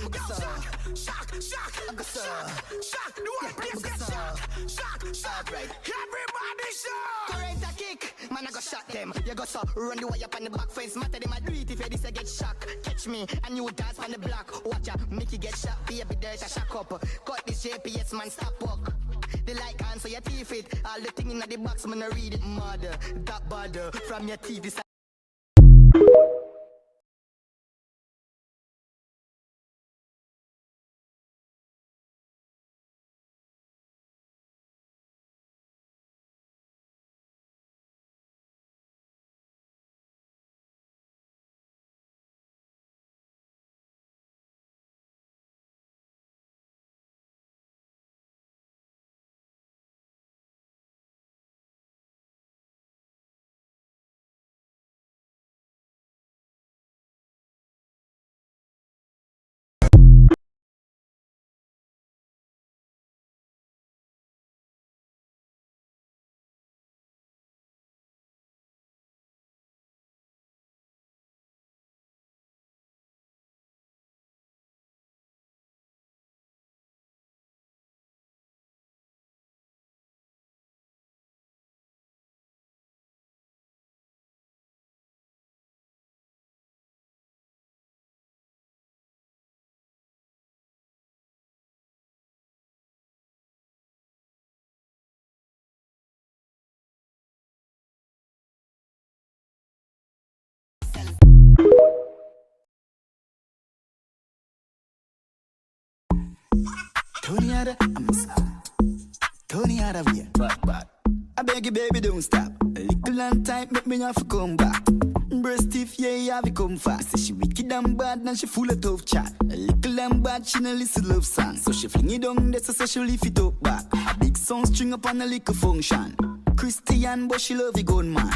Shock, the whole place get shock, right? Everybody shock. Correct a kick, man I go shot them. You go so run the way up on the back fence. Matter them I do it if you this I get shock. Catch me and you dance on the block. Watch ya, make you get shot. Baby dirt a shock up. Cut this GPS man stop walk. The light answer your teeth it. All the thing in the box man I read it mother. That bother from your teeth this. Tony out of, Tony out of here. But I beg you, baby, don't stop. A little long time, make me have to come back. Breast stiff, yeah, you have to come fast. Say she wicked and bad, and she full of tough chat. A little and bad, she no listen love song. So she fling it down, that's so she lift it up back. A big song string up on a little function. Christian, but she love the gun man.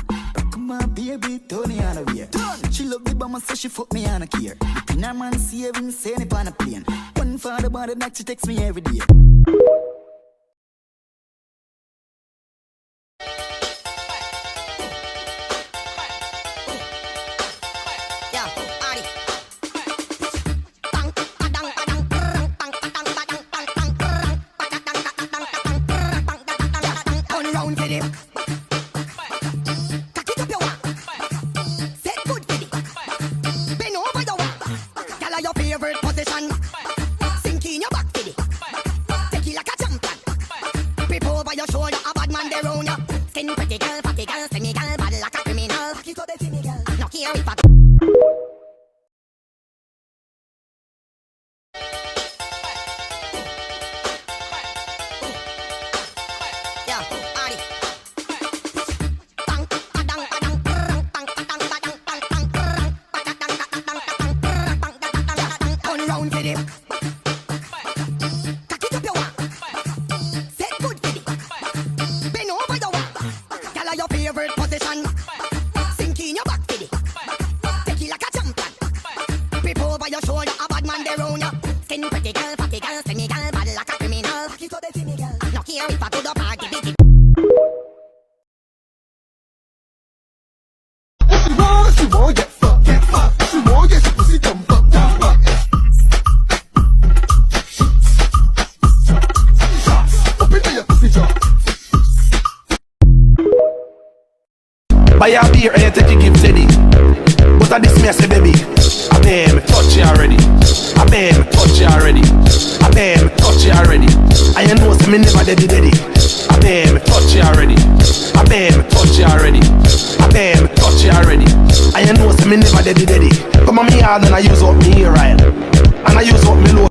Come on, baby, Tony out of here. She love the bomber, so she fuck me on a care. The pin her man saving, saying it on a plane. One for the body that she text me every day. Buy a beer and you take it give Teddy. But I this me I say baby, I beg me touch you already. I beg me touch you already. I beg me touch you already. I know say me never daddy. I beg me touch you already. I beg me touch you already. I beg me touch you already. I know say me never daddy. Come on me hard and I use up me ear right. And I use up me low.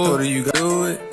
Told her you gon' do it.